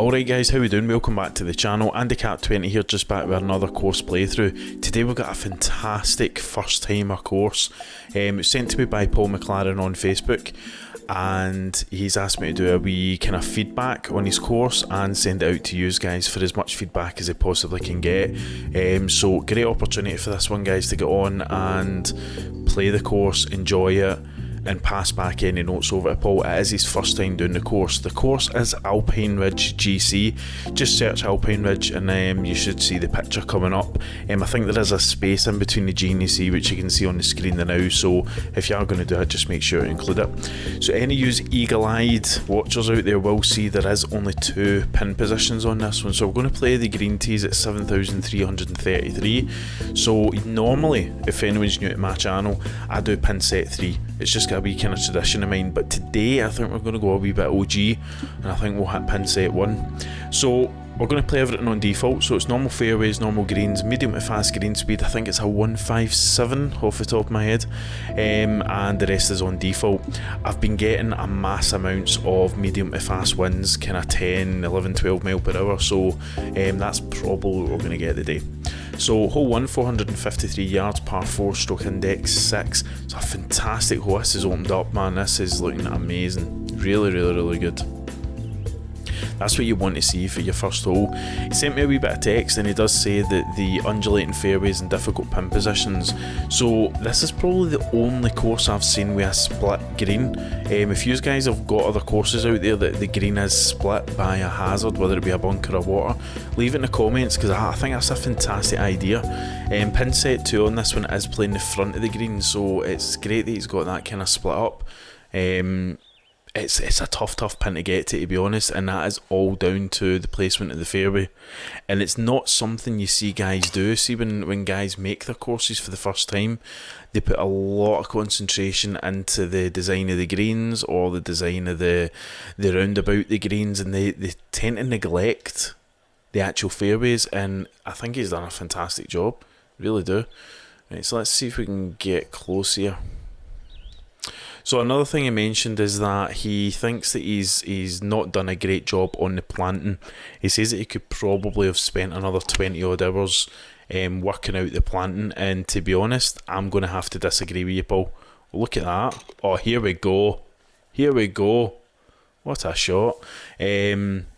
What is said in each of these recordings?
Alright guys, how we doing? Welcome back to the channel. AndyKapt20 here, just back with another course playthrough. Today we've got a fantastic first timer course. It's sent to me by Paul McLaren on Facebook, and he's asked me to do a wee kind of feedback on his course and send it out to you guys for as much feedback as he possibly can get. So great opportunity for this one, guys, to get on and play the course, enjoy it, and pass back any notes over to Paul. It is his first time doing the course. The course is Alpine Ridge GC. Just search Alpine Ridge and you should see the picture coming up. I think there is a space in between the G and the C, which you can see on the screen now, so if you are going to do it, just make sure to include it. So any use eagle-eyed watchers out there will see there is only 2 pin positions on this one. So we're going to play the green tees at 7,333. So normally, if anyone's new to my channel, I do pin set 3. It's just got a wee kind of tradition of mine, but today I think we're going to go a wee bit OG, and I think we'll hit pin set 1. So we're going to play everything on default, so it's normal fairways, normal greens, medium to fast green speed. I think it's a 157 off the top of my head, and the rest is on default. I've been getting a mass amounts of medium to fast winds, kind of 10, 11, 12 mile per hour, so that's probably what we're going to get today. So hole 1, 453 yards, par 4, stroke index 6. It's a fantastic hole. This is opened up, man. This is looking amazing. Really good. That's what you want to see for your first hole. He sent me a wee bit of text, and he does say that the undulating fairways and difficult pin positions. So this is probably the only course I've seen with a split green. If you guys have got other courses out there that the green is split by a hazard, whether it be a bunker or water, leave it in the comments, because I think that's a fantastic idea. Pin set 2 on this one is playing the front of the green, so it's great that he's got that kind of split up. It's a tough pin to get to be honest, and that is all down to the placement of the fairway. And it's not something you see guys do. See, when guys make their courses for the first time, they put a lot of concentration into the design of the greens or the design of the roundabout the greens, and they tend to neglect the actual fairways, and I think he's done a fantastic job, really do. Right, so let's see if we can get close here. So another thing he mentioned is that he thinks that he's not done a great job on the planting. He says that he could probably have spent another 20 odd hours working out the planting, and to be honest, I'm going to have to disagree with you, Paul. Look at that. Oh, here we go. What a shot.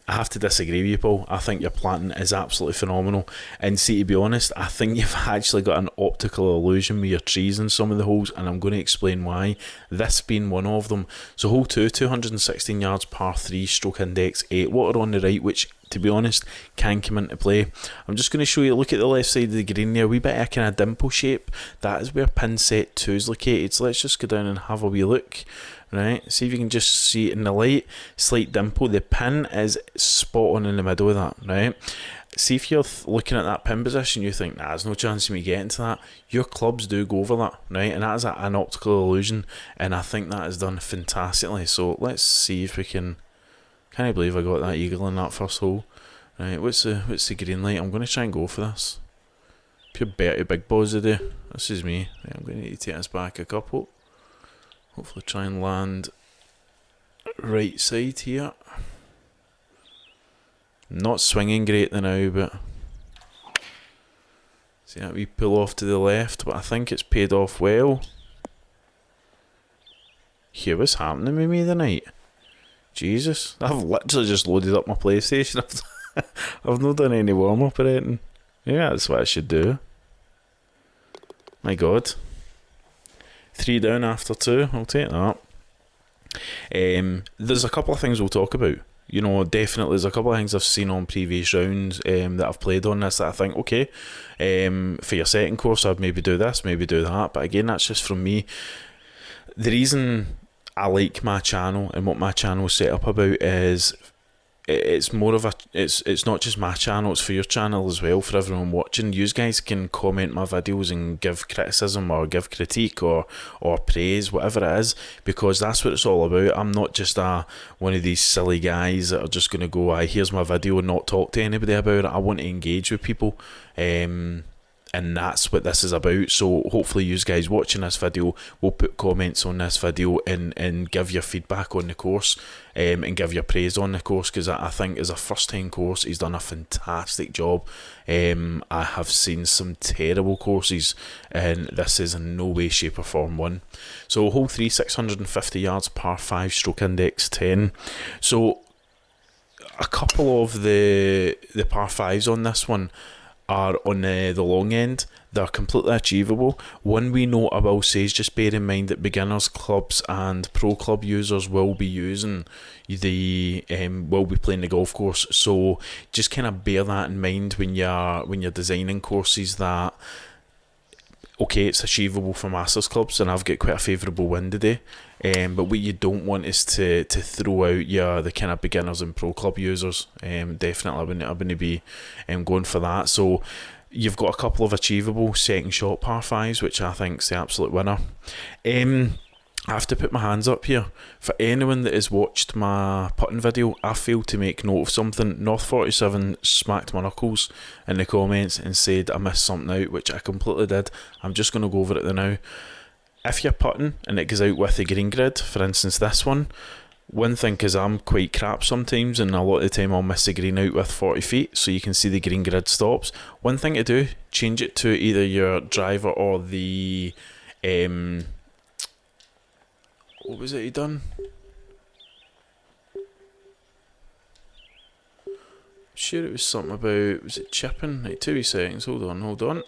I have to disagree with you, Paul. I think your planting is absolutely phenomenal. And see, to be honest, I think you've actually got an optical illusion with your trees in some of the holes, and I'm going to explain why, this being one of them. So hole 2, 216 yards, par 3, stroke index 8. Water on the right, which, to be honest, can come into play. I'm just going to show you, look at the left side of the green there, a wee bit of a kind of dimple shape. That is where pin set 2 is located. So let's just go down and have a wee look. Right, see if you can just see it in the light, slight dimple. The pin is spot on in the middle of that, right? See if you're looking at that pin position, you think, nah, there's no chance of me getting to that. Your clubs do go over that, right? And that is an optical illusion, and I think that is done fantastically. So let's see if we can. Can't I believe I got that eagle in that first hole? Right, what's the green light? I'm going to try and go for this. Pure Bertie Big Balls today. This is me. Right, I'm going to need to take this back a couple. Hopefully try and land right side here. Not swinging great now, but see that we pull off to the left, but I think it's paid off well. Here, what's happening with me tonight? Jesus, I've literally just loaded up my PlayStation. I've not done any warm up or anything. Yeah, that's what I should do. My God. 3 down after 2, I'll take that. There's a couple of things we'll talk about. You know, definitely there's a couple of things I've seen on previous rounds that I've played on this that I think, okay, for your second course I'd maybe do this, maybe do that. But again, that's just from me. The reason I like my channel and what my channel is set up about is it's more of a, it's not just my channel, it's for your channel as well, for everyone watching. You guys can comment my videos and give criticism or give critique or praise, whatever it is, because that's what it's all about. I'm not just one of these silly guys that are just going to go, here's my video and not talk to anybody about it. I want to engage with people. and that's what this is about. So hopefully you guys watching this video will put comments on this video and give your feedback on the course, and give your praise on the course, because I think as a first time course he's done a fantastic job. I have seen some terrible courses and this is in no way, shape or form one. So hole 3, 650 yards, par 5, stroke index 10. So a couple of the par 5s on this one are on the long end. They're completely achievable. One wee note I will say is just bear in mind that beginners clubs and pro club users will be using will be playing the golf course, so just kind of bear that in mind when you're designing courses, that okay, it's achievable for masters clubs and I've got quite a favourable wind today, but what you don't want is to throw out the kind of beginners and pro club users. Definitely I wouldn't be going for that. So you've got a couple of achievable second shot par 5s, which I think is the absolute winner. I have to put my hands up here. For anyone that has watched my putting video, I failed to make note of something. North47 smacked my knuckles in the comments and said I missed something out, which I completely did. I'm just going to go over it now. If you're putting and it goes out with the green grid, for instance this one thing, because I'm quite crap sometimes and a lot of the time I'll miss the green out with 40 feet, so you can see the green grid stops. One thing to do, change it to either your driver or the what was it he done? Sure it was something about, was it chipping? Right, 2 seconds, hold on.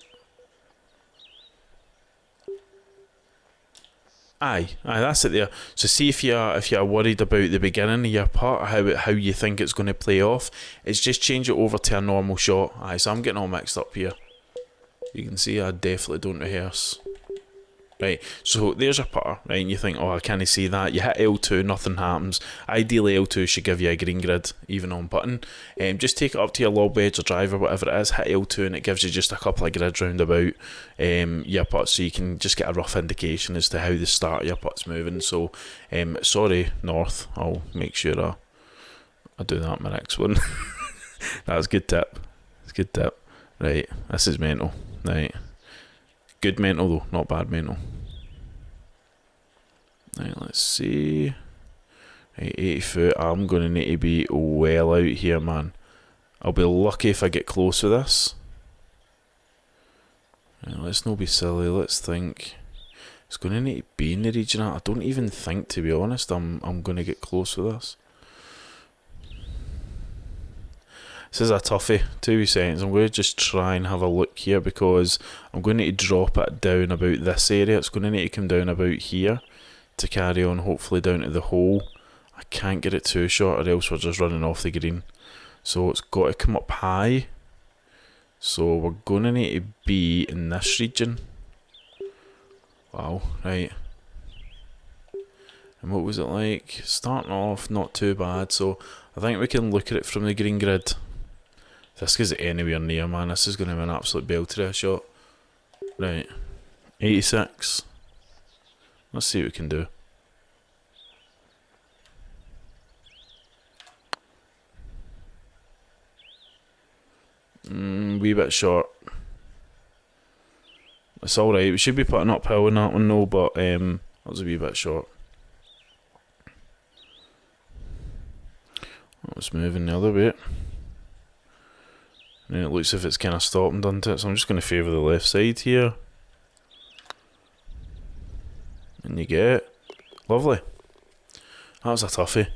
Aye, that's it there. So see if you're worried about the beginning of your putt, how you think it's going to play off, is just change it over to a normal shot. Aye, so I'm getting all mixed up here. You can see I definitely don't rehearse. Right, so there's a putter, right, and you think, oh, I can't see that. You hit L2, nothing happens. Ideally, L2 should give you a green grid, even on putting. Just take it up to your lob wedge or driver, whatever it is, hit L2, and it gives you just a couple of grids round about your putt, so you can just get a rough indication as to how the start of your putt's moving. So, sorry, North, I'll make sure I do that in my next one. That's a good tip. It's a good tip. Right, this is mental. Right. Good mental though, not bad mental. Right, let's see. Right, 80 foot. I'm going to need to be well out here, man. I'll be lucky if I get close with this. Right, let's not be silly. Let's think. It's going to need to be in the region. I don't even think, to be honest, I'm going to get close with this. This is a toughie, 2 seconds. I'm going to just try and have a look here, because I'm going to need to drop it down about this area. It's going to need to come down about here to carry on, hopefully down to the hole. I can't get it too short or else we're just running off the green. So it's got to come up high. So we're going to need to be in this region. Wow, right. And what was it like? Starting off, not too bad. So I think we can look at it from the green grid. If this goes anywhere near, man, this is going to be an absolute belter of shot. Right, 86. Let's see what we can do. Wee bit short. It's alright, we should be putting uphill in that one though, but that was a wee bit short. It's moving the other way. And it looks as if it's kind of stopping, doesn't it? So I'm just going to favour the left side here. And you get it. Lovely. That was a toughie.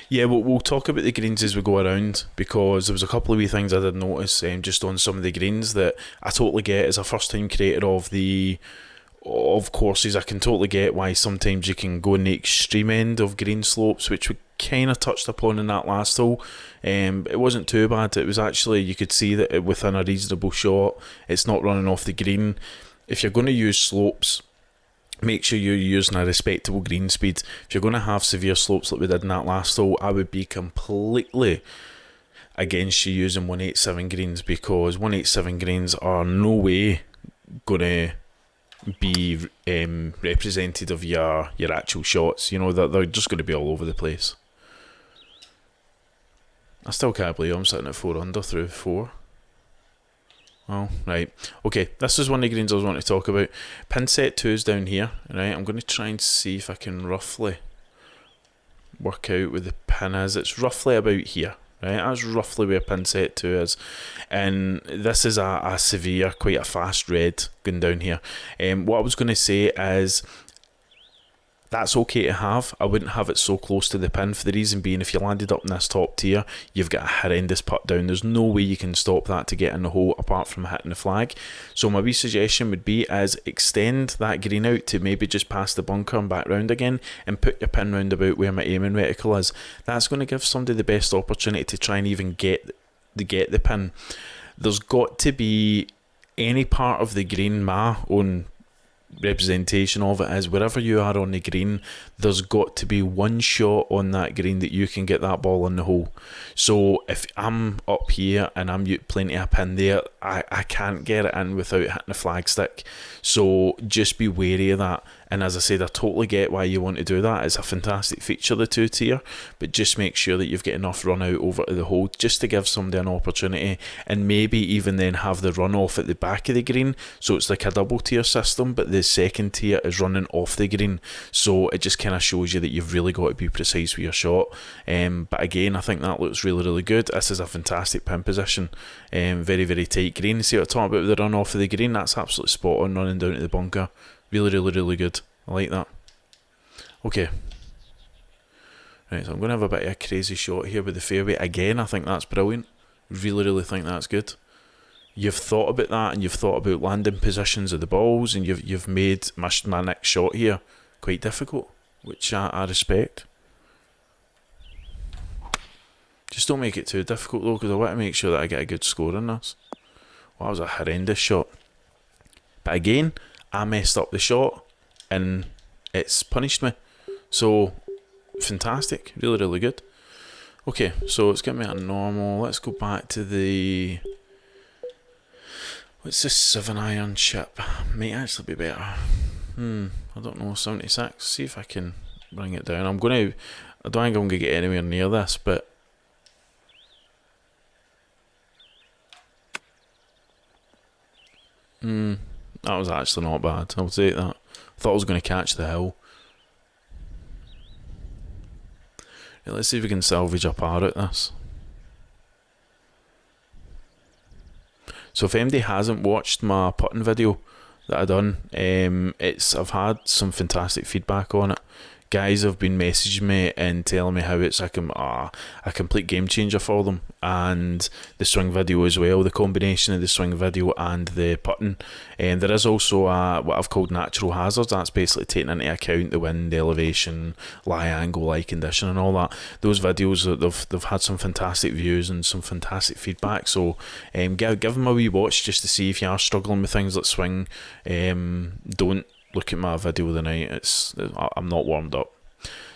Yeah, we'll talk about the greens as we go around, because there was a couple of wee things I did notice just on some of the greens that I totally get as a first time creator of courses. I can totally get why sometimes you can go in the extreme end of green slopes, which we kind of touched upon in that last hole. It wasn't too bad. It was actually, you could see that within a reasonable shot, it's not running off the green. If you're going to use slopes, make sure you're using a respectable green speed. If you're going to have severe slopes like we did in that last hole, I would be completely against you using 187 greens, because 187 greens are no way going to be representative of your actual shots. You know, they're just going to be all over the place. I still can't believe I'm sitting at 4 under through 4. Oh, right. Okay, this is one of the greens I was wanting to talk about. Pin set 2 is down here, right? I'm going to try and see if I can roughly work out where the pin is. It's roughly about here, right? That's roughly where pin set 2 is. And this is a severe, quite a fast red going down here. What I was going to say is, that's okay to have. I wouldn't have it so close to the pin, for the reason being, if you landed up in this top tier, you've got a horrendous putt down. There's no way you can stop that to get in the hole apart from hitting the flag. So my wee suggestion would be is extend that green out to maybe just past the bunker and back round again, and put your pin round about where my aiming reticle is. That's going to give somebody the best opportunity to try and even get the pin. There's got to be any part of the green, my own representation of it is, wherever you are on the green, there's got to be one shot on that green that you can get that ball in the hole. So if I'm up here and I'm playing to a pin there, I can't get it in without hitting the flag stick. So just be wary of that. And as I said, I totally get why you want to do that. It's a fantastic feature, the 2 tier, but just make sure that you've got enough run out over to the hole just to give somebody an opportunity, and maybe even then have the run off at the back of the green. So it's like a double tier system, but the second tier is running off the green. So it just kind of shows you that you've really got to be precise with your shot. But again, I think that looks really, really good. This is a fantastic pin position. Very, very tight green. See what I'm talking about with the run off of the green? That's absolutely spot on, running down to the bunker. Really, really, really good. I like that. Okay. Right, so I'm going to have a bit of a crazy shot here with the fairway. Again, I think that's brilliant. Really, really think that's good. You've thought about that, and you've thought about landing positions of the balls, and you've made my next shot here quite difficult, which I respect. Just don't make it too difficult though, because I want to make sure that I get a good score in this. Well, that was a horrendous shot. But again, I messed up the shot and it's punished me. So fantastic, really, really good. Okay, so it's getting me a normal. Let's go back to the, what's this 7-iron chip? Might actually be better. I don't know, 76. See if I can bring it down. I don't think I'm going to get anywhere near this, but that was actually not bad. I'll take that. I thought I was going to catch the hill. Right, let's see if we can salvage a par at this. So if anybody hasn't watched my putting video that I done, I've had some fantastic feedback on it. Guys have been messaging me and telling me how it's a complete game changer for them, and the swing video as well, the combination of the swing video and the putting. And there is also what I've called natural hazards. That's basically taking into account the wind, the elevation, lie angle, lie condition and all that. Those videos, they've had some fantastic views and some fantastic feedback. So give them a wee watch just to see if you are struggling with things like swing. Don't look at my video tonight. I'm not warmed up.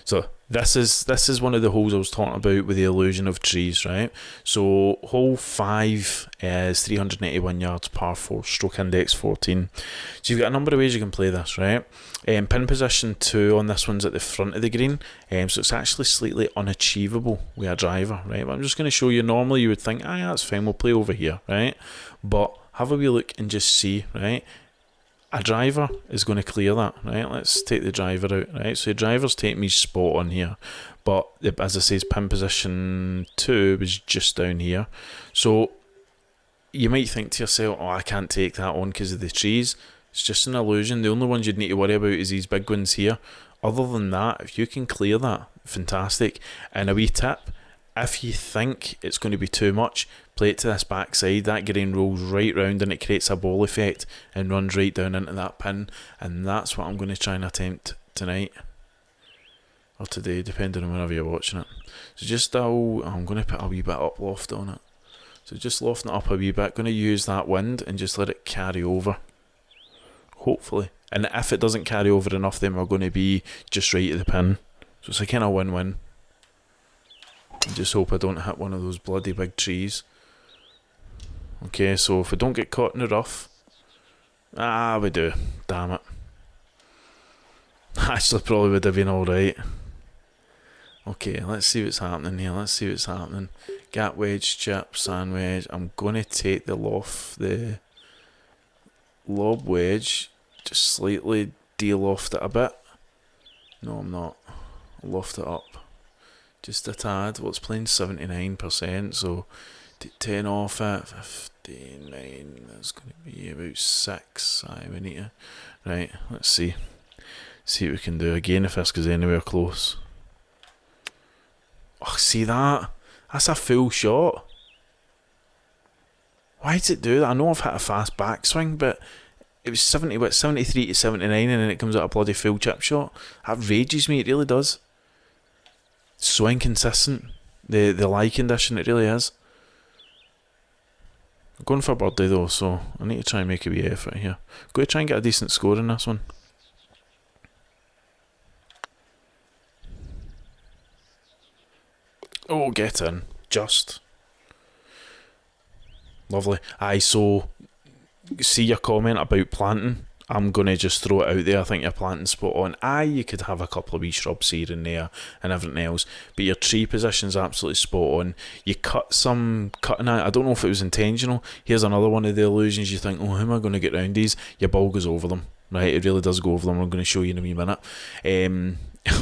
So this is one of the holes I was talking about with the illusion of trees, right? So hole 5 is 381 yards, par 4, stroke index 14. So you've got a number of ways you can play this, right? Pin position 2 on this one's at the front of the green, so it's actually slightly unachievable with a driver, right? But I'm just going to show you. Normally you would think, that's fine, we'll play over here, right? But have a wee look and just see, right? A driver is going to clear that, right? Let's take the driver out, right? So the driver's taking me spot on here, but as I say, pin position 2 was just down here. So you might think to yourself, I can't take that on because of the trees. It's just an illusion. The only ones you'd need to worry about is these big ones here. Other than that, if you can clear that, fantastic. And a wee tip, if you think it's going to be too much, play it to this backside. That green rolls right round and it creates a ball effect and runs right down into that pin. And that's what I'm going to try and attempt tonight, or today, depending on whenever you're watching it. So just I'm going to put a wee bit up loft on it. So just lofting it up a wee bit. Going to use that wind and just let it carry over, hopefully. And if it doesn't carry over enough, then we're going to be just right at the pin. So it's a kind of win-win. I just hope I don't hit one of those bloody big trees. Okay, so if we don't get caught in the rough, we do. Damn it. Actually, probably would have been alright. Okay, let's see what's happening here. Let's see what's happening. Gap wedge, chip, sand wedge. I'm going to take the lob wedge, just slightly de-loft it a bit. No, I'm not. I'll loft it up just a tad. Well, it's playing 79%, so take 10 off it. 59. That's going to be about 6. We need to. Right, let's see. See what we can do again if this goes anywhere close. Oh, see that? That's a full shot. Why does it do that? I know I've hit a fast backswing, but it was 73 to 79, and then it comes out a bloody full chip shot. That rages me, it really does. So inconsistent. The lie condition, it really is. I'm going for birdie though, so I need to try and make a wee effort here. I'm going to try and get a decent score in this one. Oh, get in. Just. Lovely. Aye, so see your comment about planting. I'm going to just throw it out there. I think your planting's spot on. Aye, you could have a couple of wee shrubs here and there and everything else, but your tree position's absolutely spot on. You cut some cutting out. I don't know if it was intentional. Here's another one of the illusions. You think, oh, how am I going to get round these? Your ball goes over them. Right, it really does go over them. I'm going to show you in a wee minute.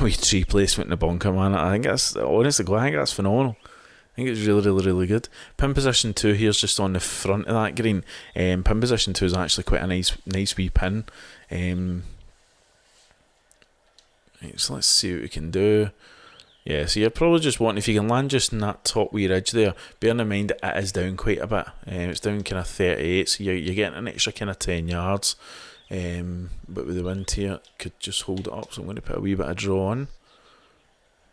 Wee tree placement in the bunker, man. I think that's, honestly, I think that's phenomenal. I think it's really, really, really good. Pin position 2 here is just on the front of that green. Pin position 2 is actually quite a nice wee pin. Right, so let's see what we can do. Yeah, so you're probably just wanting, if you can land just in that top wee ridge there, bearing in mind that it is down quite a bit. It's down kind of 38, so you're getting an extra kind of 10 yards. But with the wind here, could just hold it up, so I'm going to put a wee bit of draw on.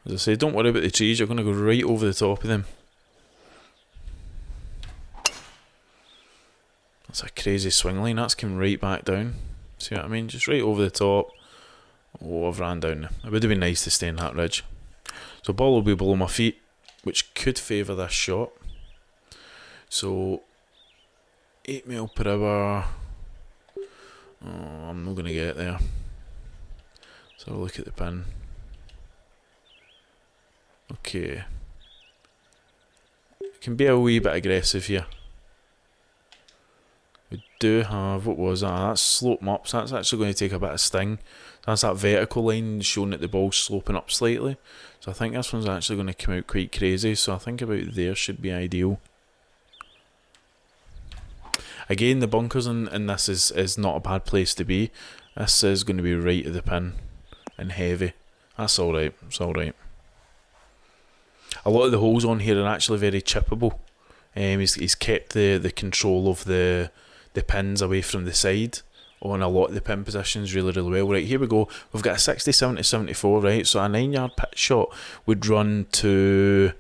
As I say, don't worry about the trees, you're going to go right over the top of them. That's a crazy swing line, that's come right back down. See what I mean? Just right over the top. Oh, I've ran down. It would have been nice to stay in that ridge. So ball will be below my feet, which could favour this shot. So 8 mile per hour. Oh, I'm not going to get there. So have a look at the pin. Okay. It can be a wee bit aggressive here. We do have, what was that? That's sloping up, so that's actually going to take a bit of sting. That's that vertical line showing that the ball's sloping up slightly. So I think this one's actually going to come out quite crazy, so I think about there should be ideal. Again, the bunkers in this is not a bad place to be. This is going to be right at the pin and heavy. That's alright, it's alright. A lot of the holes on here are actually very chippable. He's kept the control of the pins away from the side on a lot of the pin positions really, really well. Right, here we go. We've got a 67 to 74, right? So a 9-yard pitch shot would run to...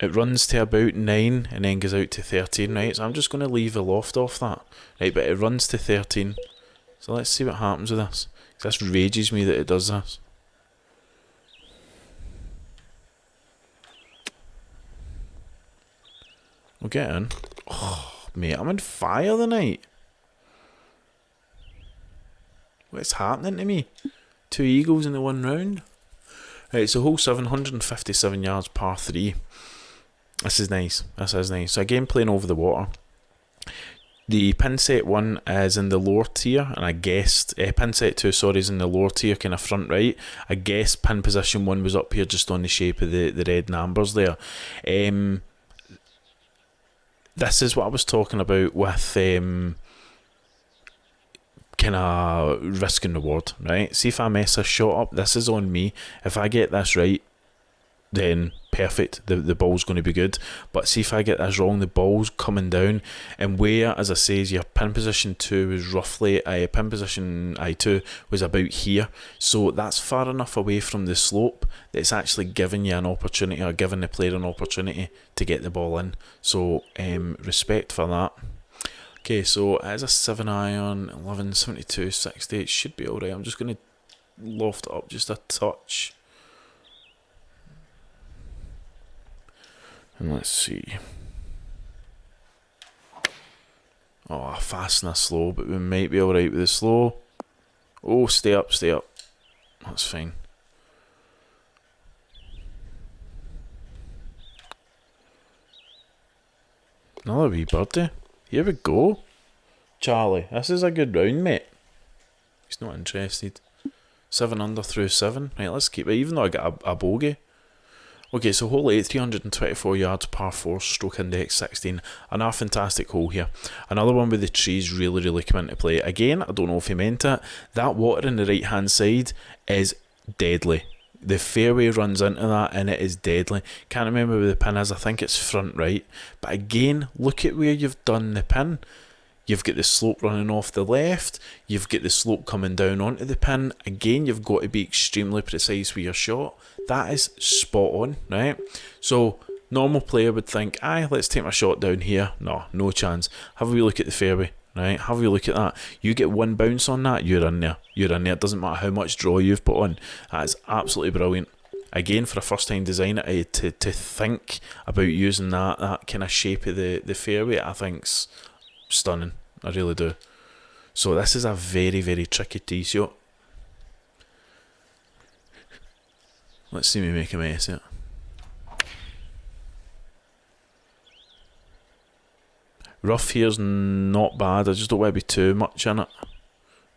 It runs to about 9 and then goes out to 13, right? So I'm just going to leave the loft off that. Right, but it runs to 13. So let's see what happens with this. This rages me that it does this. We'll get in. Oh, mate, I'm on fire tonight. What's happening to me? 2 eagles in the 1 round. Right, so hole 7, 157 yards, par 3. This is nice. This is nice. So again, playing over the water. The pin set 1 is in the lower tier, and I guessed pin set 2, sorry, is in the lower tier, kind of front right. I guess pin position 1 was up here, just on the shape of the red and ambers there. This is what I was talking about with kind of risk and reward, right? See if I mess this shot up, this is on me. If I get this right, then perfect, the ball's going to be good. But see if I get this wrong, the ball's coming down, and where, as I say, your pin position 2 was roughly, pin position 2 was about here, so that's far enough away from the slope that it's actually giving you an opportunity, or giving the player an opportunity to get the ball in. So respect for that. Okay, so as a 7 iron, 11, 72, 60, it should be alright. I'm just going to loft it up just a touch. And let's see. Oh, fast and a slow, but we might be alright with the slow. Oh, stay up, stay up. That's fine. Another wee birdie. Here we go. Charlie, this is a good round, mate. He's not interested. 7 under through 7. Right, let's keep it. Even though I got a bogey. Okay, so hole 8, 324 yards, par 4, stroke index 16. Another fantastic hole here. Another one with the trees really come into play. Again, I don't know if he meant it. That water on the right hand side is deadly. The fairway runs into that and it is deadly. Can't remember where the pin is. I think it's front right. But again, look at where you've done the pin. You've got the slope running off the left. You've got the slope coming down onto the pin. Again, you've got to be extremely precise with your shot. That is spot on, right? So, normal player would think, aye, let's take my shot down here. No chance. Have a wee look at the fairway, right? Have a wee look at that. You get one bounce on that, you're in there. You're in there. It doesn't matter how much draw you've put on. That is absolutely brilliant. Again, for a first-time designer, to think about using that kind of shape of the fairway, I think's stunning. I really do. So this is a very tricky tee shot. Let's see me make a mess of it. Rough here's not bad. I just don't want to be too much in it.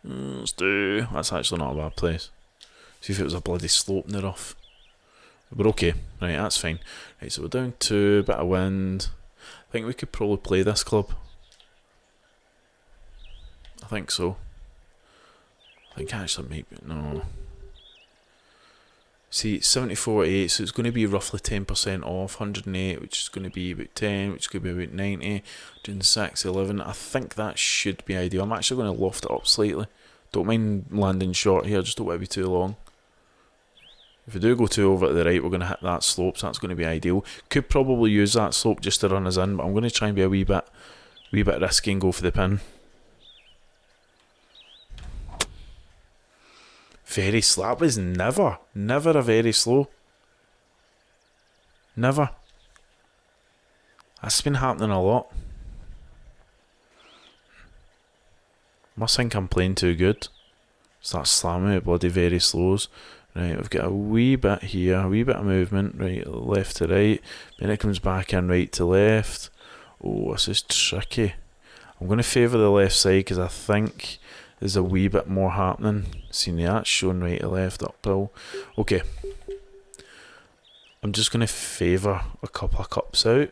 Let's do. That's actually not a bad place. See if it was a bloody slope in the rough. We're okay. Right, that's fine. Right, so we're down to a bit of wind. I think we could probably play this club. I think so. I think actually maybe no. See, 74.8, so it's going to be roughly 10% off. 108, which is going to be about 10, which is going to be about 90. 106, 11. I think that should be ideal. I'm actually going to loft it up slightly. Don't mind landing short here, just don't want to be too long. If we do go too over to the right, we're going to hit that slope, so that's going to be ideal. Could probably use that slope just to run us in, but I'm going to try and be a wee bit risky and go for the pin. Very slow. That was never a very slow. Never. That's been happening a lot. Must think I'm playing too good. Start slamming with bloody very slows. Right, we've got a wee bit here, a wee bit of movement, right, left to right. Then it comes back in right to left. Oh, this is tricky. I'm going to favour the left side because I think there's a wee bit more happening. See, that's showing right to left uphill. Okay. I'm just going to favour a couple of cups out.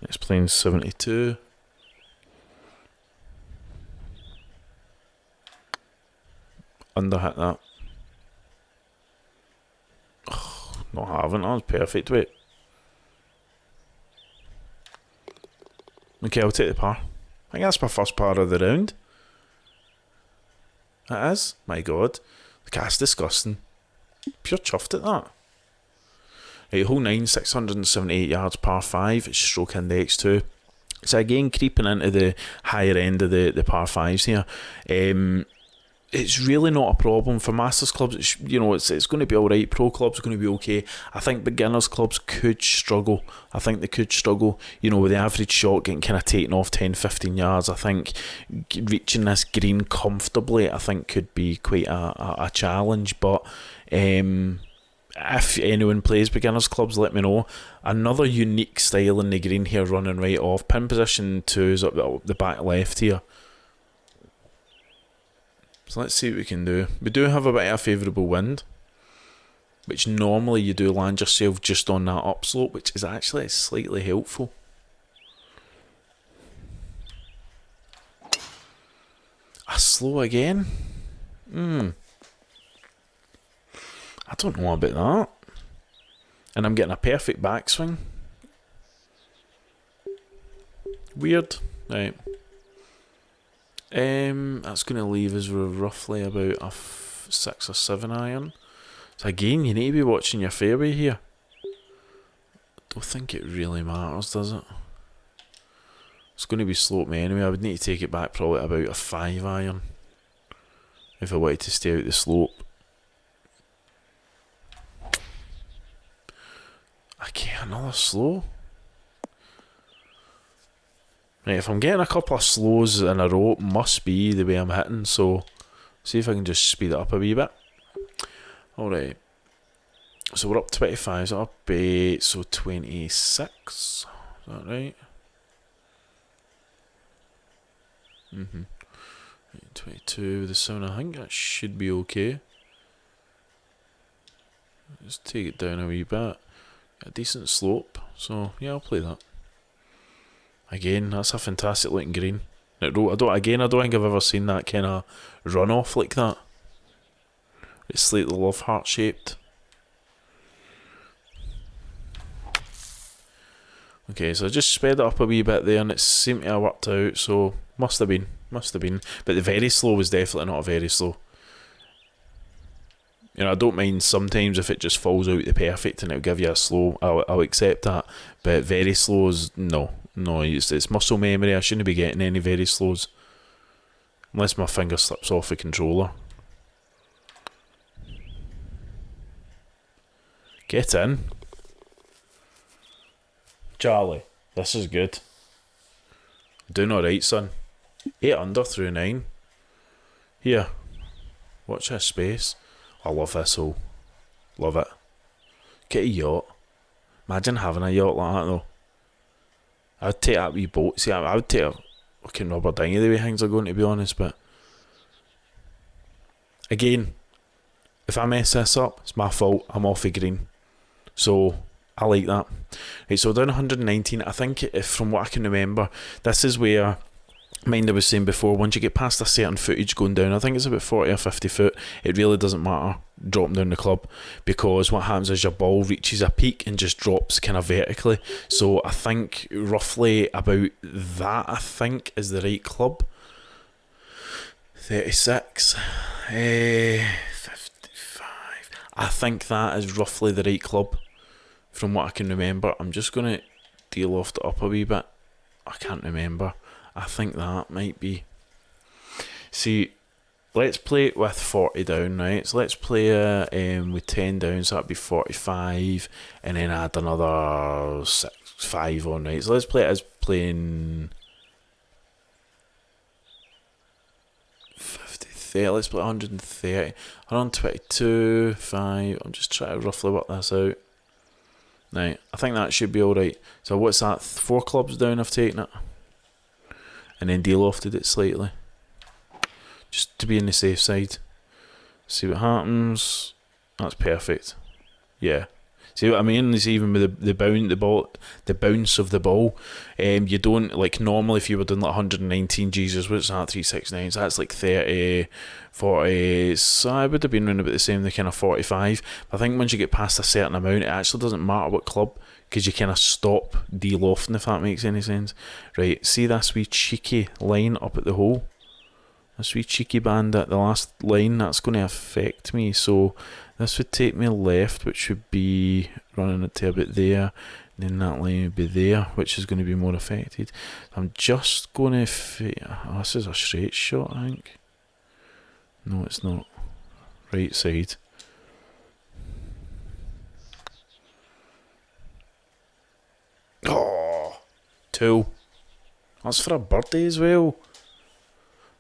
It's playing 72. Underhit that. Oh, not having that was perfect, wait. Okay, I'll take the par. I think that's my first par of the round. That is? My god. That's disgusting. Pure chuffed at that. Right, hole 9, 678 yards, par 5. It's stroke index 2. So again, creeping into the higher end of the par 5s here. It's really not a problem for Masters clubs. It's going to be all right. Pro clubs are going to be okay. I think beginners clubs could struggle. I think they could struggle. With the average shot getting kind of taken off 10, 15 yards. I think reaching this green comfortably, I think could be quite a challenge. But if anyone plays beginners clubs, let me know. Another unique style in the green here, running right off. Pin position 2 is up the back left here. So let's see what we can do. We do have a bit of a favourable wind, which normally you do land yourself just on that upslope, which is actually slightly helpful. A slow again? I don't know about that. And I'm getting a perfect backswing. Weird. Right. That's going to leave us with roughly about a 6 or 7 iron. So again, you need to be watching your fairway here. I don't think it really matters, does it? It's going to be slope me anyway. I would need to take it back probably about a 5 iron if I wanted to stay out the slope. Okay, another slow. Right, if I'm getting a couple of slows in a row, it must be the way I'm hitting, so see if I can just speed it up a wee bit. Alright, so we're up 25, so up 8, so 26, is that right? 22 with the 7. I think that should be okay. Just take it down a wee bit. A decent slope, so yeah, I'll play that. Again, that's a fantastic looking green. I don't think I've ever seen that kind of runoff like that. It's slightly love heart shaped. Okay, so I just sped it up a wee bit there, and it seemed to have worked out. So must have been. But the very slow was definitely not a very slow. You know, I don't mind sometimes if it just falls out the perfect and it'll give you a slow. I'll accept that. But very slow is no. It's muscle memory. I shouldn't be getting any very slows unless my finger slips off the controller. Get in, Charlie. This is good. Doing alright, son. 8 under through 9. Here, watch this space. I love this hole. Love it. Get a yacht. Imagine having a yacht like that though. I'd take that wee boat. See, I would take a fucking rubber dinghy the way things are going, to be honest. But again, if I mess this up, it's my fault. I'm off the green. So I like that. Right, so down 119. I think from what I can remember, this is where, mind I was saying before, once you get past a certain footage going down, I think it's about 40 or 50 foot, it really doesn't matter dropping down the club, because what happens is your ball reaches a peak and just drops kind of vertically. So I think roughly about that, I think, is the right club. 36, 55. I think that is roughly the right club from what I can remember. I'm just going to de-loft it up a wee bit. I can't remember. I think that might be. See, let's play it with 40 down, right? So let's play with 10 down, so that'd be 45, and then add another 5 on, right? So let's play it as playing 50, 30. Let's play 130, 122, 5. I'm just trying to roughly work this out. Right, I think that should be alright. So what's that? 4 clubs down I've taken it. And then de-lofted it slightly, just to be on the safe side. See what happens. That's perfect. Yeah. See what I mean? It's even with the bounce of the ball. You don't, like, normally if you were doing like 119, Jesus, what's that? 369. So that's like 30, 40. So I would have been around about the same, the kind of 45. But I think once you get past a certain amount, it actually doesn't matter what club, because you kind of stop de-lofting, if that makes any sense. Right, see this wee cheeky line up at the hole? This wee cheeky band at the last line, that's going to affect me. So this would take me left, which would be running it to about there. And then that line would be there, which is going to be more affected. I'm just going to... Oh, this is a straight shot, I think. No, it's not. Right side. Oh, 2. That's for a birdie as well.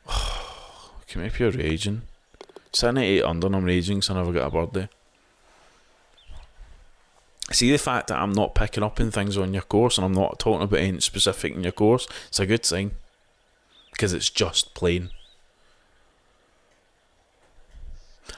Oh, can maybe you're raging. Sitting at 8 under and I'm raging because I never got a birdie. See, the fact that I'm not picking up in things on your course and I'm not talking about anything specific in your course, it's a good sign, because it's just plain.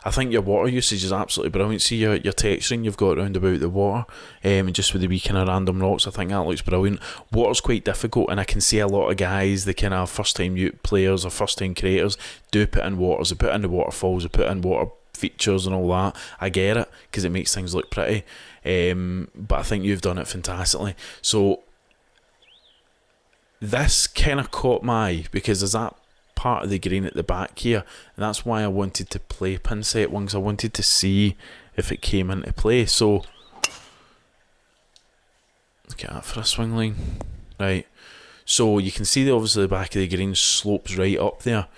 I think your water usage is absolutely brilliant. See your texturing you've got around about the water, and just with the wee kind of random rocks, I think that looks brilliant. Water's quite difficult, and I can see a lot of guys, the kind of first time players or first time creators, do put in waters, they put in the waterfalls, they put in water features and all that. I get it, because it makes things look pretty, but I think you've done it fantastically. So this kind of caught my eye, because there's that part of the green at the back here, and that's why I wanted to play pin set one, because I wanted to see if it came into play. So look at that for a swing line. Right, so you can see that obviously the back of the green slopes right up there.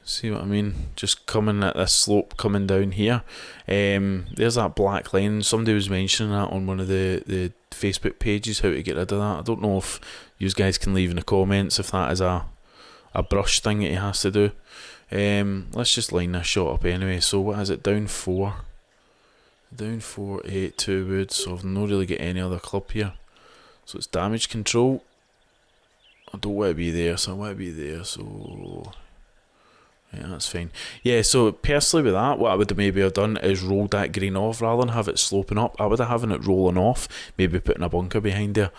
See what I mean? Just coming at this slope, coming down here. There's that black line. Somebody was mentioning that on one of the Facebook pages, how to get rid of that. I don't know if you guys can leave in the comments if that is a brush thing that he has to do. Let's just line this shot up anyway. So what is it? Down 4. Down 4, 8, 2 wood. So I've not really got any other club here. So it's damage control. I don't want to be there, so I want to be there, so yeah, that's fine. Yeah, so personally with that, what I would maybe have done is rolled that green off rather than have it sloping up. I would have having it rolling off, maybe putting a bunker behind there.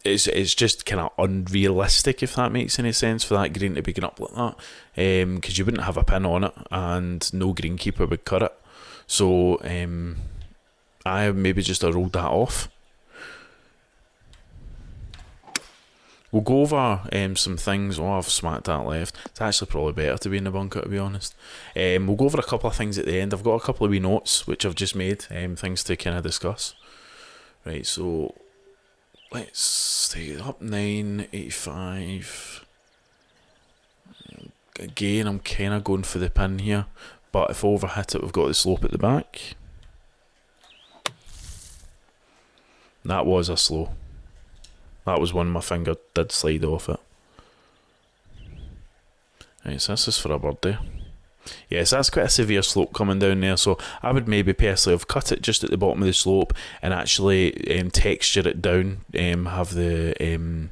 It's just kind of unrealistic, if that makes any sense, for that green to be going up like that, because you wouldn't have a pin on it and no greenkeeper would cut it. So I maybe just rolled that off. We'll go over some things. Oh, I've smacked that left. It's actually probably better to be in the bunker, to be honest. We'll go over a couple of things at the end. I've got a couple of wee notes which I've just made, things to kind of discuss. Right, so let's take it up 985. Again, I'm kind of going for the pin here, but if I overhit it, we've got the slope at the back. That was a slow. That was one my finger did slide off it. Right, so this is for a birdie. Yes, that's quite a severe slope coming down there, so I would maybe personally have cut it just at the bottom of the slope and actually texture it down, have the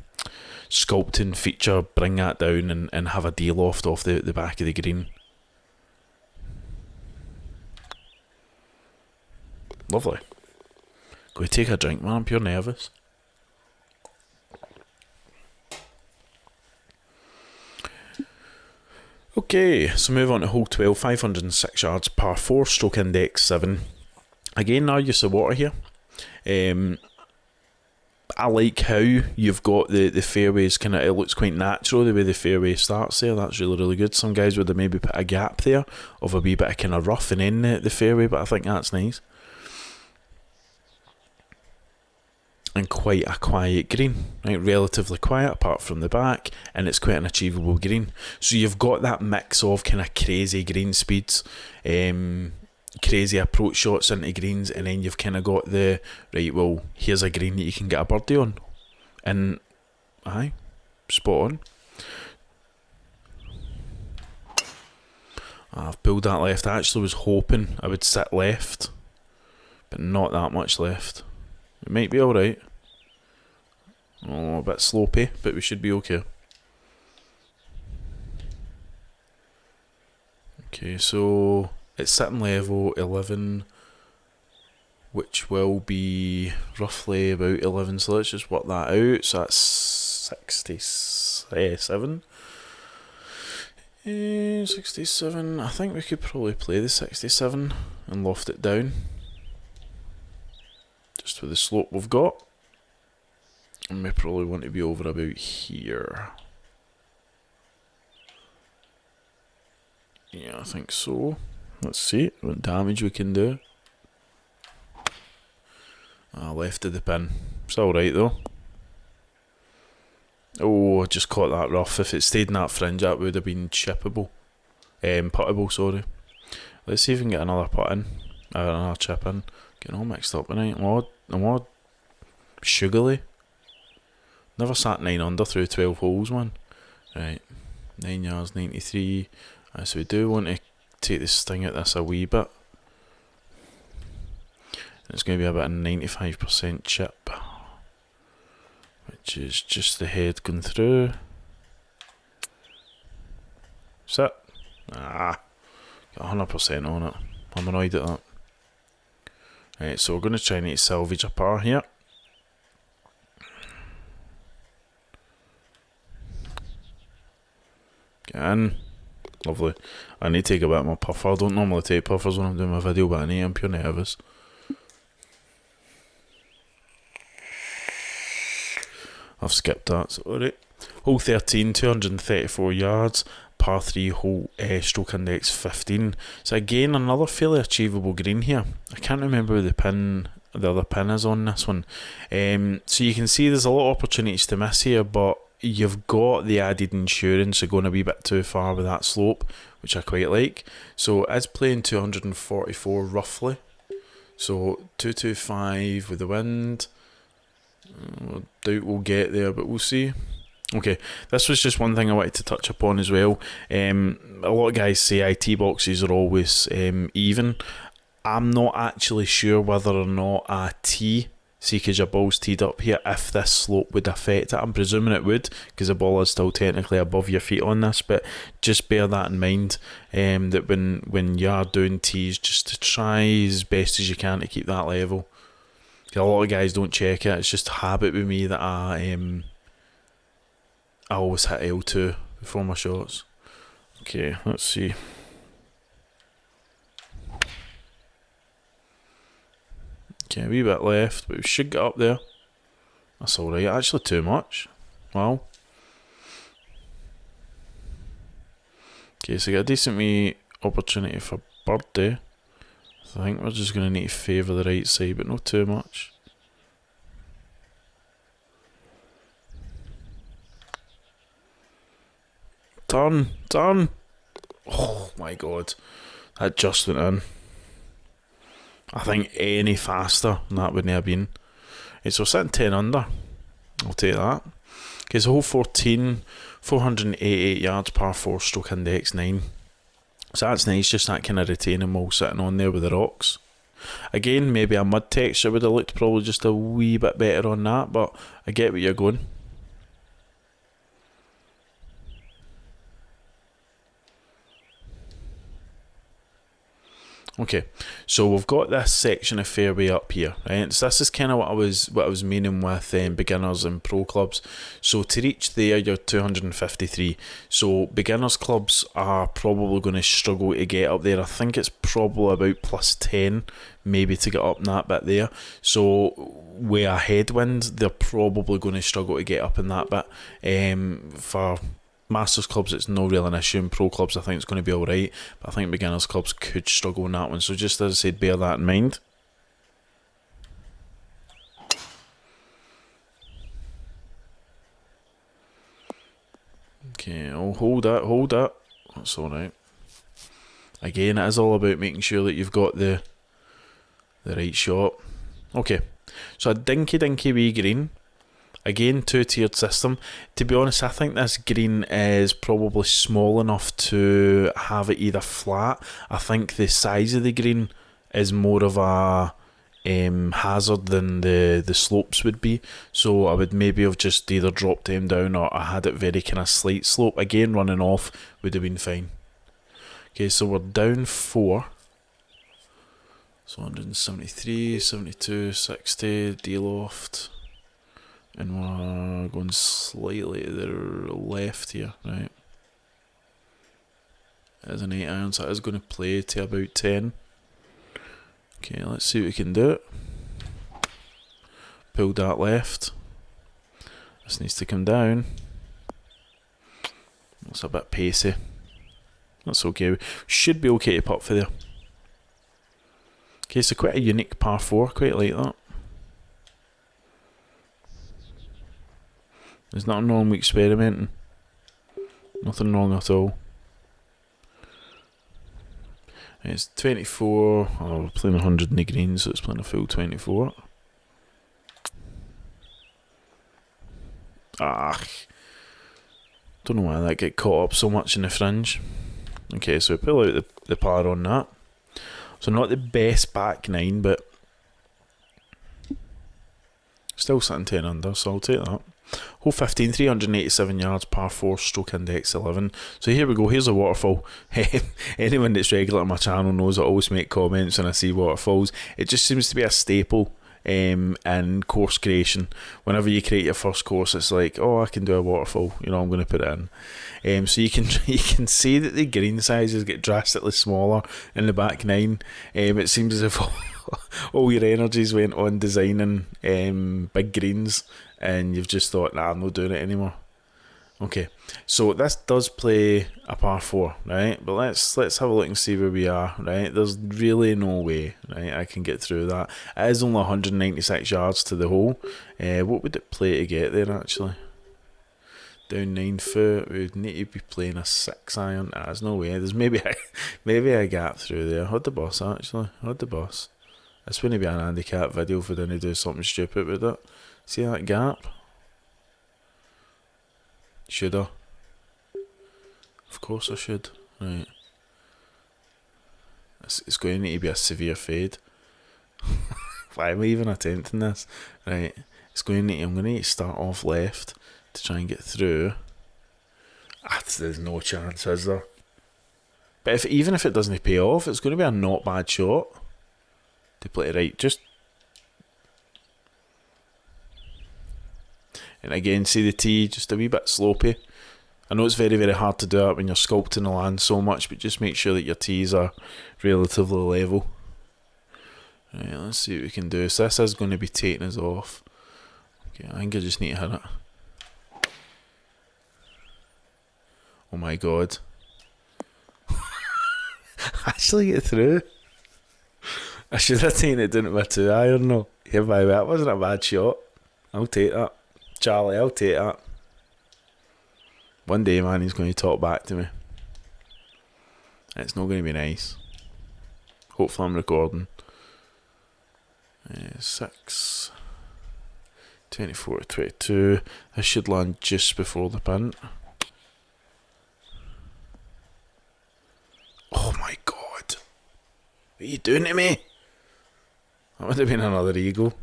sculpting feature, bring that down and have a de-loft off the back of the green. Lovely. Go take a drink, man, I'm pure nervous. Okay, so move on to hole 12, 506 yards, par 4, stroke index 7. Again, no use of water here. I like how you've got the fairways kind of, it looks quite natural the way the fairway starts there. That's really, really good. Some guys would have maybe put a gap there of a wee bit of kind of rough and in the fairway, but I think that's nice. And quite a quiet green, right? Relatively quiet apart from the back, and it's quite an achievable green. So you've got that mix of kind of crazy green speeds, crazy approach shots into greens, and then you've kind of got the, right, well, here's a green that you can get a birdie on. And, aye, spot on. I've pulled that left. I actually was hoping I would sit left, but not that much left. It might be alright. Oh, a bit slopey, but we should be okay. Okay, so it's sitting level 11, which will be roughly about 11, so let's just work that out. So that's 67. 67, I think we could probably play the 67 and loft it down. Just with the slope we've got. And we probably want to be over about here. Yeah, I think so. Let's see what damage we can do. Left of the pin. It's alright though. Oh, I just caught that rough. If it stayed in that fringe, that would have been chippable. Puttable, sorry. Let's see if we can get another putt in. Another chip in. Getting all mixed up tonight. I'm all sugary. Never sat 9 under through 12 holes, man. Right. 9 yards, 93. So we do want to take the sting at this a wee bit. It's going to be about a 95% chip, which is just the head going through. Sit. Got 100% on it. I'm annoyed at that. Right, so we're going to try and salvage a par here. Get in. Lovely. I need to take a bit of my puffer. I don't normally take puffers when I'm doing my video, but I'm pure nervous. I've skipped that, so alright. Hole 13, 234 yards, par 3 hole, stroke index 15. So again, another fairly achievable green here. I can't remember where the other pin is on this one. So you can see there's a lot of opportunities to miss here, but you've got the added insurance of going a wee bit too far with that slope, which I quite like. So it's playing 244 roughly. So 225 with the wind. I doubt we'll get there, but we'll see. Okay, this was just one thing I wanted to touch upon as well. A lot of guys say IT boxes are always even. I'm not actually sure whether or not a tee See, because your ball's teed up here, if this slope would affect it. I'm presuming it would, because the ball is still technically above your feet on this, but just bear that in mind, that when you are doing tees, just to try as best as you can to keep that level. A lot of guys don't check it. It's just a habit with me that I always hit L2 before my shots. Okay, let's see. Okay, a wee bit left, but we should get up there. That's alright, actually too much. Wow. Okay, so we got a decent wee opportunity for birdie. So I think we're just going to need to favour the right side, but not too much. Turn! Oh my god. That just went in. I think any faster than that wouldn't have been. Okay, so we're sitting 10 under. I'll take that. Okay, so hole 14, 488 yards, par 4, stroke index 9. So that's nice, just that kind of retaining wall sitting on there with the rocks. Again, maybe a mud texture would have looked probably just a wee bit better on that, but I get where you're going. Okay, so we've got this section of fairway up here, right? So this is kind of what I was meaning with beginners and pro clubs. So to reach there, you're 253. So beginners clubs are probably going to struggle to get up there. I think it's probably about plus 10, maybe, to get up in that bit there. So with a headwind, they're probably going to struggle to get up in that bit. For Masters clubs, it's no real an issue. In pro clubs, I think it's going to be alright, but I think beginners clubs could struggle in that one. So just as I said, bear that in mind. Okay, I'll hold it. That's alright. Again, it is all about making sure that you've got the right shot. Okay, so a dinky wee green. Again, two-tiered system. To be honest, I think this green is probably small enough to have it either flat. I think the size of the green is more of a hazard than the slopes would be. So I would maybe have just either dropped them down, or I had it very kind of slight slope. Again, running off would have been fine. Okay, so we're down 4. So 173, 72, 60, D-loft. And we're going slightly to the left here, right? There's an 8 iron, so it is going to play to about 10. Okay, let's see what we can do. Pulled that left. This needs to come down. It's a bit pacey. That's okay. We should be okay to putt for there. Okay, so quite a unique par 4, quite like that. There's nothing wrong with experimenting. Nothing wrong at all. It's 24. Oh, we're playing 100 in the green, so it's playing a full 24. Don't know why that get caught up so much in the fringe. Okay, so we pull out the par on that. So not the best back 9, but still sitting 10 under, so I'll take that. Hole 15, 387 yards, par 4, stroke index 11. So here we go, here's a waterfall. Anyone that's regular on my channel knows I always make comments when I see waterfalls. It just seems to be a staple in course creation. Whenever you create your first course, it's like, oh, I can do a waterfall, you know, I'm going to put it in. So you can see that the green sizes get drastically smaller in the back 9. It seems as if all your energies went on designing big greens, and you've just thought, nah, I'm not doing it anymore. Okay, so this does play a par 4, right? But let's have a look and see where we are, right? There's really no way, right, I can get through that. It is only 196 yards to the hole. What would it play to get there, actually? Down 9 foot, we would need to be playing a 6 iron. There's no way. There's maybe a gap through there. Hold the bus, actually. Hold the bus. This wouldn't be an handicap video if we didn't do something stupid with it. See that gap? Should I? Of course I should. Right. It's going to need to be a severe fade. Why am I even attempting this? Right, I'm going to need to start off left to try and get through. There's no chance, is there? But even if it doesn't pay off, it's going to be a not bad shot to play. Right, just... And again, see the tee, just a wee bit slopey. I know it's very, very hard to do it when you're sculpting the land so much, but just make sure that your tees are relatively level. Right, let's see what we can do. So this is going to be taking us off. Okay, I think I just need to hit it. Oh my god. Actually get through. I should have taken it down to my 2-iron though. Yeah, by the way, that wasn't a bad shot. I'll take that. Charlie, I'll take that. One day, man, he's going to talk back to me. It's not going to be nice. Hopefully I'm recording. 6, 24, 22. This should land just before the pin. Oh my god. What are you doing to me? That would have been another eagle.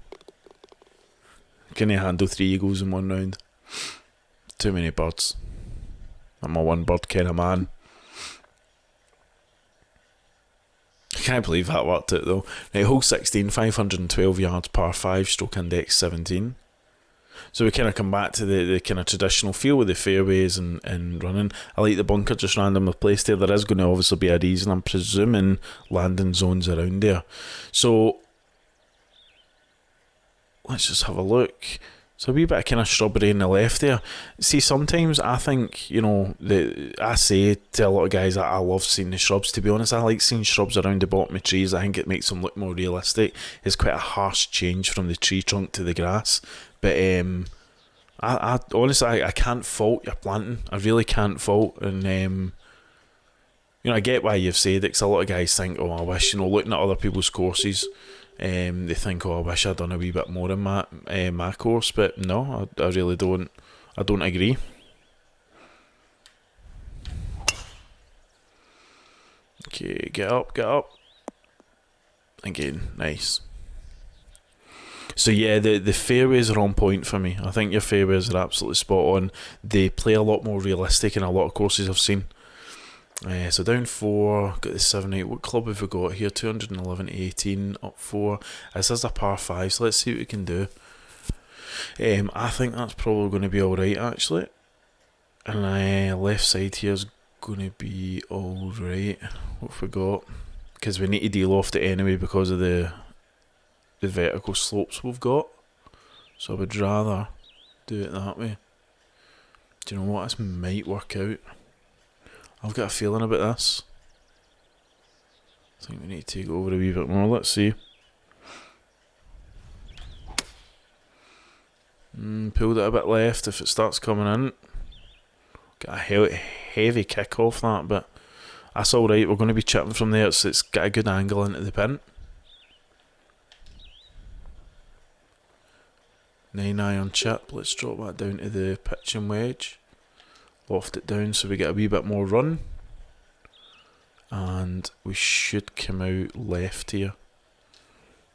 Can you handle 3 eagles in one round? Too many birds. I'm a one bird kind of man. I can't believe that worked out though. Right, hole 16, 512 yards, par 5, stroke index 17. So we kind of come back to the kind of traditional feel with the fairways and running. I like the bunker just randomly placed there. There is going to obviously be a reason. I'm presuming landing zones around there. So let's just have a look. So a wee bit of kind of shrubbery in the left there. See, sometimes I think, you know, I say to a lot of guys that I love seeing the shrubs. To be honest, I like seeing shrubs around the bottom of trees. I think it makes them look more realistic. It's quite a harsh change from the tree trunk to the grass. But I honestly, I can't fault your planting. I really can't fault. And you know, I get why you've said it, because a lot of guys think, oh, I wish, you know, looking at other people's courses, they think, oh, I wish I'd done a wee bit more in my course. But no, I really don't. I don't agree. Okay, get up. Again, nice. So yeah, the fairways are on point for me. I think your fairways are absolutely spot on. They play a lot more realistic in a lot of courses I've seen. So down 4, got the 7-8. What club have we got here? 211, 18, up 4. This is a par 5, so let's see what we can do. I think that's probably going to be alright actually. And left side here is going to be alright. What have we got? Because we need to deal off it anyway because of the vertical slopes we've got. So I would rather do it that way. Do you know what? This might work out. I've got a feeling about this. I think we need to take it over a wee bit more. Let's see. Pulled it a bit left. If it starts coming in, got a heavy kick off that, but that's alright. We're going to be chipping from there. It's got a good angle into the pin. 9-iron chip. Let's drop that down to the pitching wedge. Loft it down so we get a wee bit more run. And we should come out left here.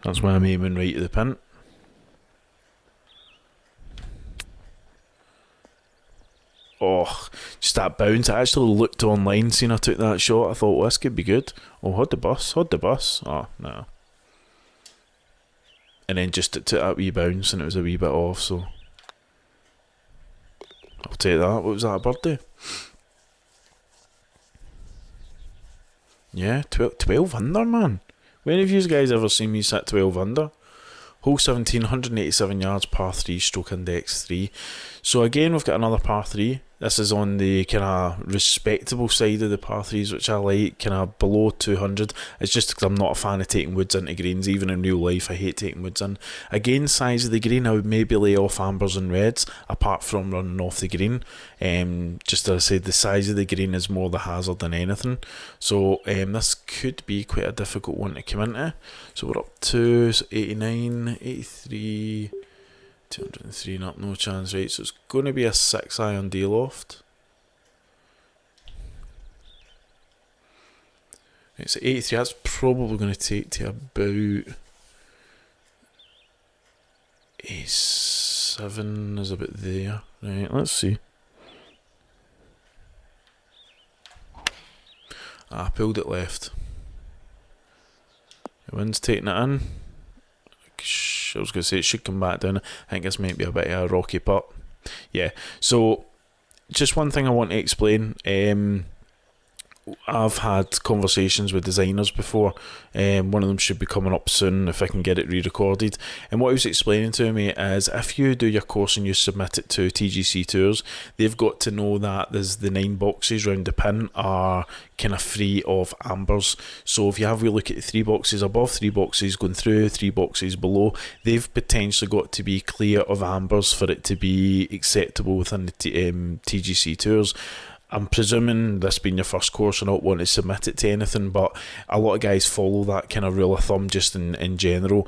That's why I'm aiming right at the pin. Oh, just that bounce. I actually looked online, seeing I took that shot. I thought, well, this could be good. Oh, hold the bus. Oh, no. And then just it took that wee bounce and it was a wee bit off, so I'll take that. What was that, a birdie? Yeah, 12 under, man. When have you guys ever seen me sit 12 under? Hole 17, 187 yards, par 3, stroke index 3. So again, we've got another par 3. This is on the kind of respectable side of the par 3s, which I like, kind of below 200. It's just because I'm not a fan of taking woods into greens. Even in real life, I hate taking woods in. Again, size of the green, I would maybe lay off ambers and reds, apart from running off the green. Just as I said, the size of the green is more the hazard than anything. So this could be quite a difficult one to come into. So we're up to 89, 83... 203, not no chance, right? So it's going to be a 6-iron deal loft. Right, so 83, that's probably going to take to about A7 is about there. Right, let's see. I pulled it left. The wind's taking it in. I was going to say it should come back down. I think this might be a bit of a rocky putt. Yeah, so just one thing I want to explain. I've had conversations with designers before. One of them should be coming up soon if I can get it re-recorded. And what he was explaining to me is if you do your course and you submit it to TGC Tours, they've got to know that there's the 9 boxes round the pin are kind of free of ambers. So if you have a look at the 3 boxes above, 3 boxes going through, 3 boxes below, they've potentially got to be clear of ambers for it to be acceptable within the TGC Tours. I'm presuming this being your first course, I don't want to submit it to anything, but a lot of guys follow that kind of rule of thumb just in general.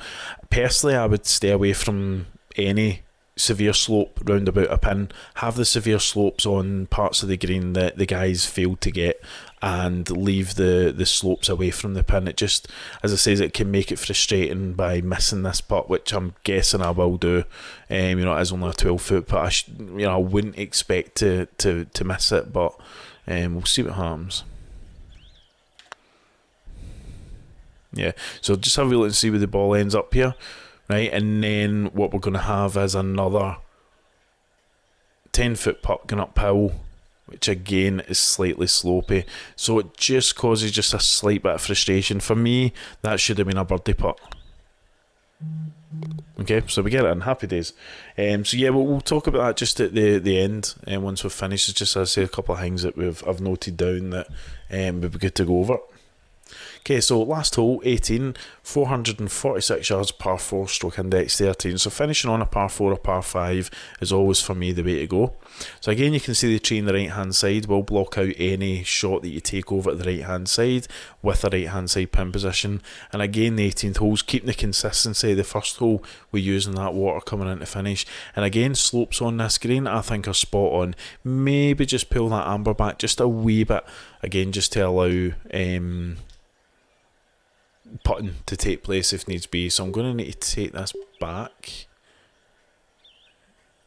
Personally, I would stay away from any severe slope round about a pin. Have the severe slopes on parts of the green that the guys failed to get, and leave the slopes away from the pin. It just, as I say, it can make it frustrating by missing this putt, which I'm guessing I will do. It is only a 12-foot putt. I wouldn't expect to miss it, but we'll see what happens. Yeah, so just have a look and see where the ball ends up here, right? And then what we're going to have is another 10-foot putt going uphill, which again is slightly slopey, so it just causes just a slight bit of frustration. For me, that should have been a birdie putt. Okay, so we get it in. Happy days. So yeah, we'll talk about that just at the end, and once we've finished. It's just, as I say, a couple of things that I've noted down that would be good to go over. Okay, so last hole, 18, 446 yards, par 4, stroke index 13. So finishing on a par 4 or par 5 is always, for me, the way to go. So again, you can see the tree on the right-hand side will block out any shot that you take over at the right-hand side with a right-hand side pin position. And again, the 18th hole's keeping the consistency. The first hole, we're using that water coming in to finish. And again, slopes on this green, I think are spot on. Maybe just pull that amber back just a wee bit, again, just to allow putting to take place if needs be. So I'm going to need to take this back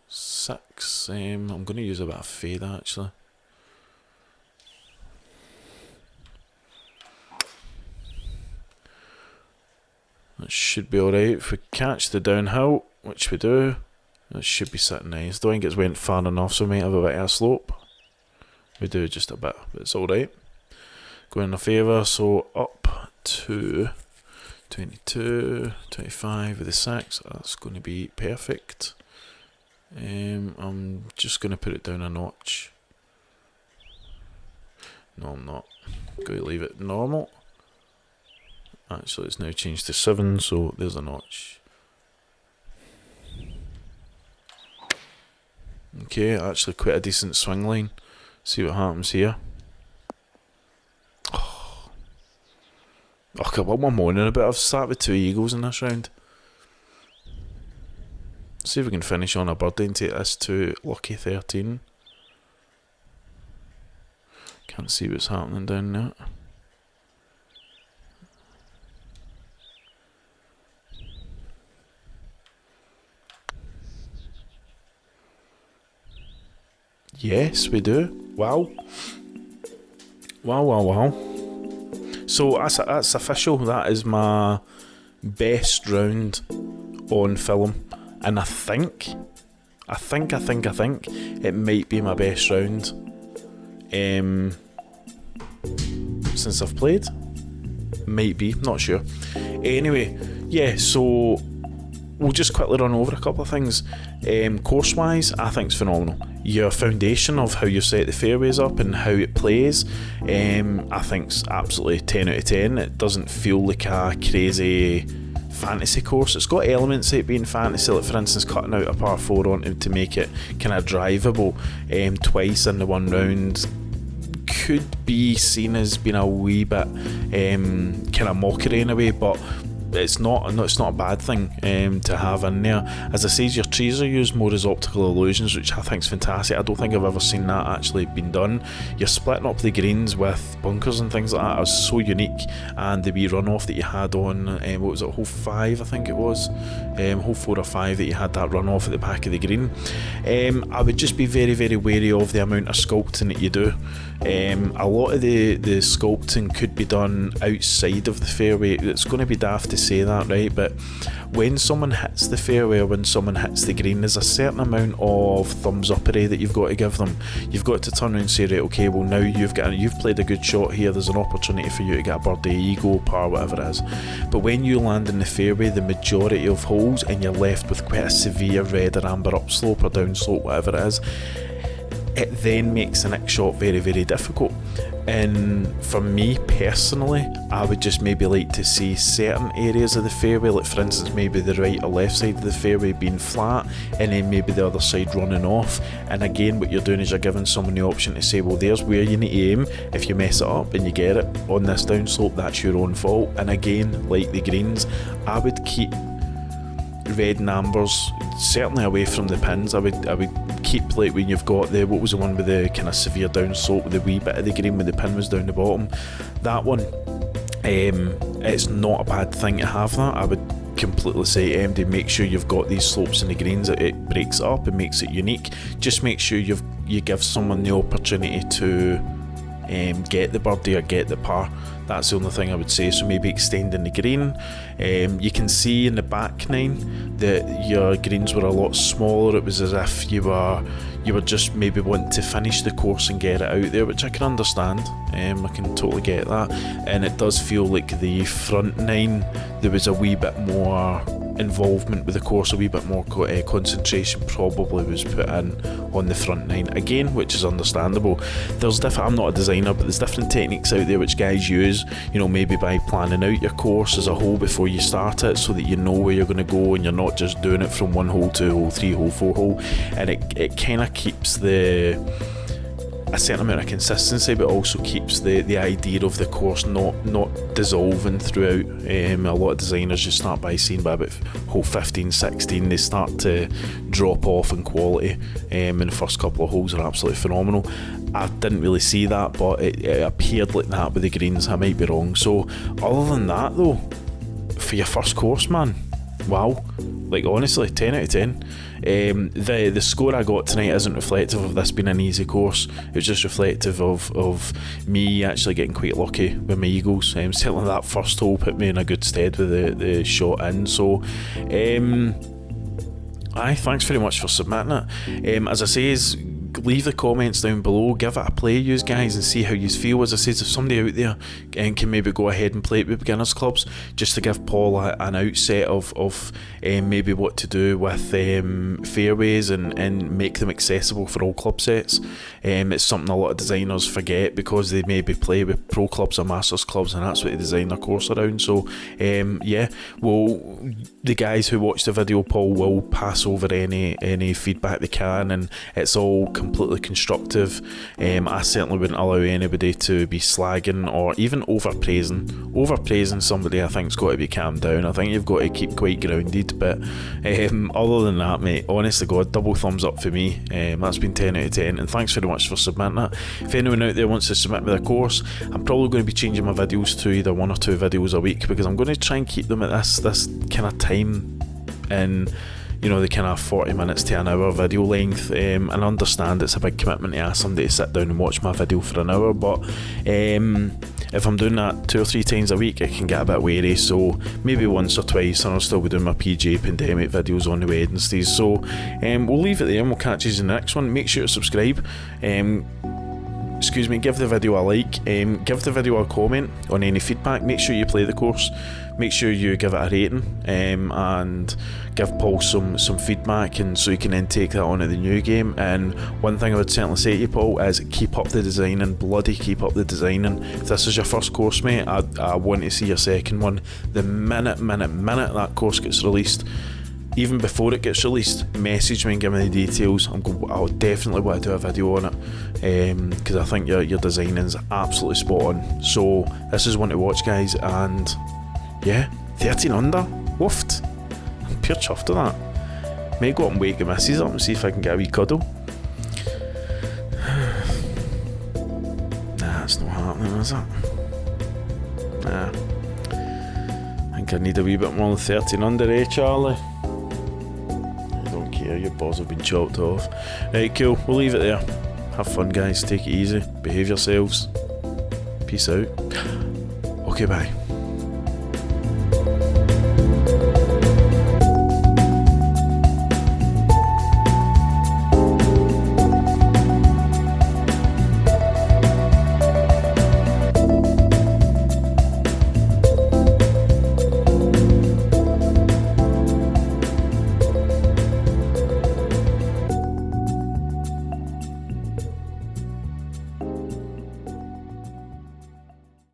6. I'm going to use a bit of fade actually. That should be alright. If we catch the downhill, which we do, that should be sitting nice. Don't think it's went far enough, so we might have a bit of a slope. We do just a bit, but it's alright. Going in a favour, so up to 22, 25 with the 6. That's going to be perfect. I'm just going to put it down a notch. No, I'm not. Going to leave it normal. Actually, it's now changed to 7, so there's a notch. Okay, actually quite a decent swing line. See what happens here. Okay, what am I moaning about? I've sat with 2 eagles in this round. See if we can finish on a birdie and take this to lucky 13. Can't see what's happening down there. Yes, we do. Wow. Wow. So that's official. That is my best round on film, and I think it might be my best round since I've played. Might be, not sure. Anyway, yeah. So we'll just quickly run over a couple of things. Course wise, I think it's phenomenal. Your foundation of how you set the fairways up and how it plays, I think's absolutely 10 out of 10. It doesn't feel like a crazy fantasy course. It's got elements of it being fantasy, like for instance cutting out a par 4 on it to make it kind of drivable twice in the one round could be seen as being a wee bit kind of mockery in a way, but it's not a bad thing to have in there. As I say, your trees are used more as optical illusions, which I think is fantastic. I don't think I've ever seen that actually been done. You're splitting up the greens with bunkers and things like that. It was so unique. And the wee runoff that you had on, what was it, hole 5 I think it was, hole 4 or 5, that you had that runoff at the back of the green. I would just be very, very wary of the amount of sculpting that you do. A lot of the sculpting could be done outside of the fairway. It's going to be daft to say that, right? But when someone hits the fairway or when someone hits the green, there's a certain amount of thumbs uppery that you've got to give them. You've got to turn around and say, right, okay, well now you've played a good shot here, there's an opportunity for you to get a birdie, eagle, par, whatever it is. But when you land in the fairway the majority of holes and you're left with quite a severe red or amber upslope or downslope, whatever it is, it then makes the next shot very, very difficult. And for me personally, I would just maybe like to see certain areas of the fairway, like for instance maybe the right or left side of the fairway being flat and then maybe the other side running off. And again, what you're doing is you're giving someone the option to say, well, there's where you need to aim. If you mess it up and you get it on this downslope, that's your own fault. And again, like the greens, I would keep red and ambers certainly away from the pins. I would keep, like when you've got the, what was the one with the kind of severe down slope with the wee bit of the green where the pin was down the bottom, that one, it's not a bad thing to have that. I would completely say, MD, make sure you've got these slopes in the greens. It breaks it up and makes it unique. Just make sure you give someone the opportunity to get the birdie or get the par. That's the only thing I would say. So maybe extending the green. You can see in the back nine that your greens were a lot smaller. It was as if you were just maybe wanting to finish the course and get it out there, which I can understand. I can totally get that. And it does feel like the front nine, there was a wee bit more involvement with the course, a wee bit more concentration probably was put in on the front nine, again, which is understandable. There's different, I'm not a designer, but there's different techniques out there which guys use, you know, maybe by planning out your course as a whole before you start it, so that you know where you're going to go and you're not just doing it from 1 hole, 2 hole, 3 hole, 4 hole, and it kind of keeps a certain amount of consistency, but also keeps the idea of the course not dissolving throughout. A lot of designers just start by seeing by about hole 15, 16 they start to drop off in quality, and the first couple of holes are absolutely phenomenal. I didn't really see that, but it appeared like that with the greens. I might be wrong. So other than that though, for your first course, man, wow, like honestly, 10 out of 10. The score I got tonight isn't reflective of this being an easy course. It was just reflective of me actually getting quite lucky with my eagles. Certainly that first hole put me in a good stead with the shot in. So thanks very much for submitting it. As I say, leave the comments down below, give it a play, you guys, and see how you feel. As I said, if somebody out there can maybe go ahead and play it with beginners clubs, just to give Paul an outset of maybe what to do with fairways and make them accessible for all club sets. It's something a lot of designers forget because they maybe play with pro clubs or masters clubs, and that's what they design their course around. So yeah, well, the guys who watch the video, Paul will pass over any feedback they can, and it's all completely constructive. I certainly wouldn't allow anybody to be slagging or even overpraising somebody. I think's got to be calmed down. I think you've got to keep quite grounded. But other than that, mate, honestly God, double thumbs up for me. That's been 10 out of 10, and thanks very much for submitting that. If anyone out there wants to submit me their course, I'm probably going to be changing my videos to either 1 or 2 videos a week, because I'm going to try and keep them at this kind of time, and you know, the kind of 40 minutes to an hour video length. And I understand it's a big commitment to ask somebody to sit down and watch my video for an hour, but if I'm doing that 2 or 3 times a week, it can get a bit weary. So maybe once or twice, and I'll still be doing my PGA Pandemic videos on the Wednesdays. So we'll leave it there, and we'll catch you in the next one. Make sure to subscribe. Give the video a like, give the video a comment on any feedback. Make sure you play the course, make sure you give it a rating, and give Paul some feedback, and so you can then take that on to the new game. And one thing I would certainly say to you, Paul, is keep up the designing, bloody keep up the designing. If this is your first course, mate, I want to see your second one. The minute that course gets released, even before it gets released, message me and give me the details. I'll definitely want to do a video on it, because I think your designing is absolutely spot on. So this is one to watch, guys, and yeah, 13 under, woofed. I'm pure chuffed with that. May go up and wake the missus up and see if I can get a wee cuddle. Nah, it's not happening, is it? Nah. I think I need a wee bit more than 13 under, eh, Charlie? I don't care, your balls have been chopped off. Right, cool, we'll leave it there. Have fun, guys, take it easy, behave yourselves. Peace out. Okay, bye.